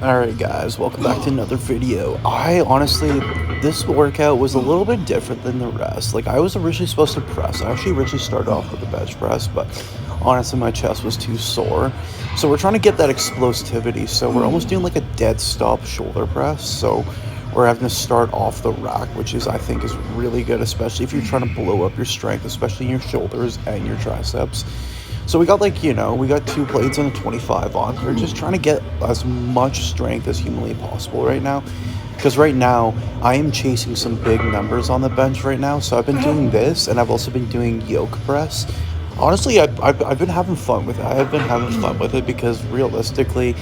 Alright guys, welcome back to another video. I honestly, this workout was a little bit different than the rest. Like, I was originally supposed to press. I actually originally started off with the bench press, but honestly my chest was too sore. So we're trying to get that explosivity. So we're almost doing like a dead stop shoulder press. So we're having to start off the rack, which is, I think, is really good, especially if you're trying to blow up your strength, especially in your shoulders and your triceps. So we got we got 2 plates and a 25 on. We're just trying to get as much strength as humanly possible right now. Because right now, I am chasing some big numbers on the bench right now. So I've been doing this, and I've also been doing yoke press. Honestly, I've been having fun with it. I have been having fun with it because realistically,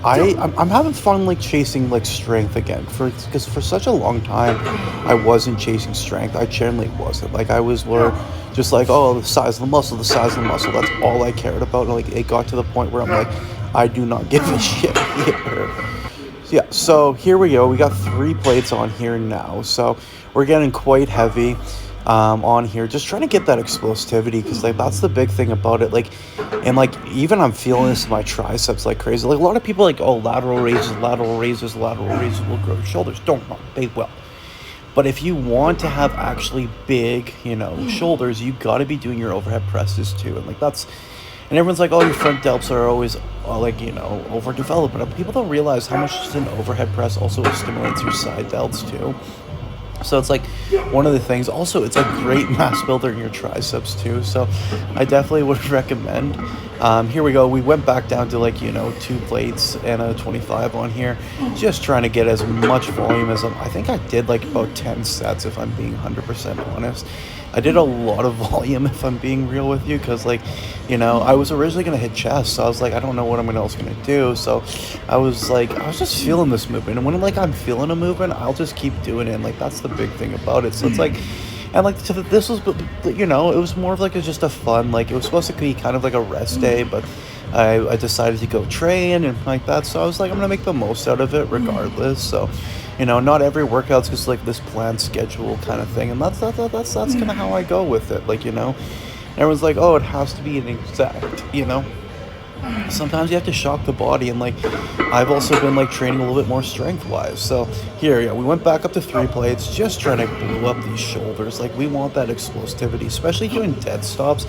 I'm having fun like chasing like strength again because for such a long time I wasn't chasing strength. I generally wasn't. Like I was were just like, oh, the size of the muscle, the size of the muscle. That's all I cared about. And like it got to the point where I'm like, I do not give a shit here. Yeah, so here we go. We got 3 plates on here now. So we're getting quite heavy on here, just trying to get that explosivity, because like that's the big thing about it. Like, and like even I'm feeling this in my triceps like crazy. Like a lot of people like, oh, lateral raises, lateral raises, lateral raises will grow your shoulders. Don't wrong, they will. But if you want to have actually big, shoulders, you got to be doing your overhead presses too. And like that's, and everyone's like, oh, your front delts are always overdeveloped. But people don't realize how much an overhead press also stimulates your side delts too. So it's like one of the things. Also, it's a great mass builder in your triceps too. So I definitely would recommend. Here we go. We went back down to 2 plates and a 25 on here. Just trying to get as much volume as I think I did like about 10 sets, if I'm being 100% honest. I did a lot of volume, if I'm being real with you, because I was originally going to hit chest, so I was like, I don't know what I'm else going to do. So I was just feeling this movement, and when I'm feeling a movement, I'll just keep doing it. And like that's the big thing about it. So it's like, and like this was, it was more of like just a fun, like it was supposed to be kind of like a rest day, but I decided to go train and like that. So I was like, I'm gonna make the most out of it regardless. So not every workout's just like this planned schedule kind of thing, and that's kind of how I go with it. Everyone's like, oh, it has to be an exact. Sometimes you have to shock the body, and like I've also been like training a little bit more strength wise. So here, yeah, we went back up to 3 plates, just trying to blow up these shoulders. Like we want that explosivity, especially doing dead stops.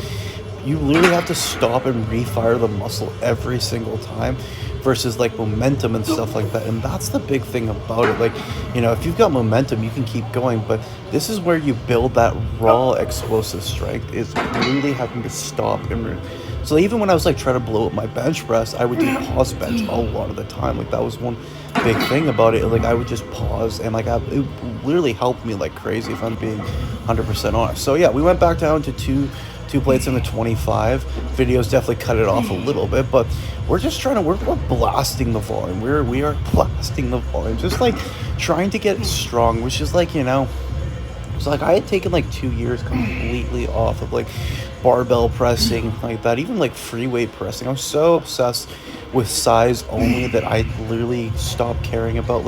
You literally have to stop and refire the muscle every single time versus like momentum and stuff like that. And that's the big thing about it. Like, if you've got momentum, you can keep going, but this is where you build that raw explosive strength, is literally having to stop and so even when I was like trying to blow up my bench press, I would do pause bench a lot of the time. Like that was one big thing about it. Like I would just pause, and like it literally helped me like crazy, if I'm being 100% honest. So yeah, we went back down to two plates in the 25. Videos definitely cut it off a little bit, but we're just trying to we're blasting the volume. We are blasting the volume, just like trying to get strong, which is like it's like I had taken like 2 years completely off of like barbell pressing like that, even like free weight pressing. I'm so obsessed with size only that I literally stopped caring about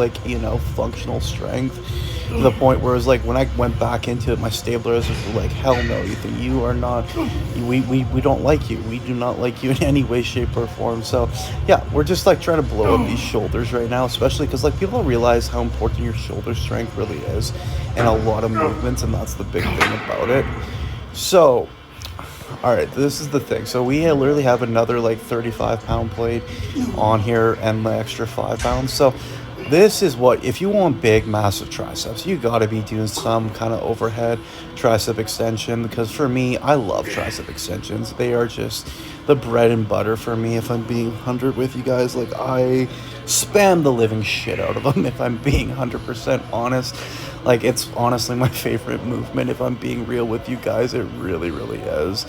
functional strength, to the point where it was like when I went back into it, my stabilizers were like, hell no, Ethan, you are not, we don't like you, we do not like you in any way, shape, or form. So yeah, we're just like trying to blow up these shoulders right now, especially because like people don't realize how important your shoulder strength really is in a lot of movements, and that's the big thing about it. So all right, this is the thing. So we literally have another like 35-pound plate on here and the extra 5 pounds. So this is what, if you want big, massive triceps, you got to be doing some kind of overhead tricep extension, because for me, I love tricep extensions. They are just the bread and butter for me, if I'm being 100 with you guys. Like I spam the living shit out of them, if I'm being 100% honest. Like it's honestly my favorite movement, if I'm being real with you guys. It really, really is.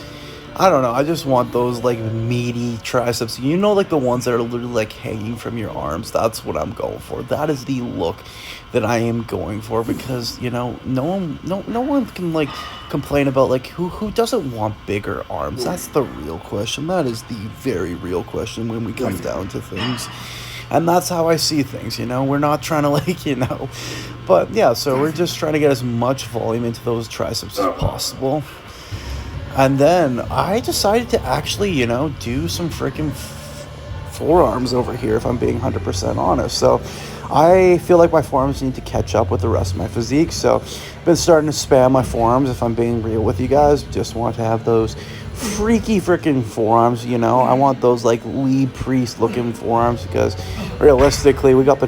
I don't know, I just want those like meaty triceps, like the ones that are literally like hanging from your arms. That's what I'm going for. That is the look that I am going for, because no one can like complain about like who doesn't want bigger arms. That's the real question. That is the very real question when we come down to things. And that's how I see things, we're not trying to but yeah, so we're just trying to get as much volume into those triceps as possible. And then I decided to actually, do some freaking forearms over here, if I'm being 100% honest. So I feel like my forearms need to catch up with the rest of my physique. So I've been starting to spam my forearms, if I'm being real with you guys. Just want to have those freaky freaking forearms, you know. I want those like Lee Priest looking forearms, because realistically we got the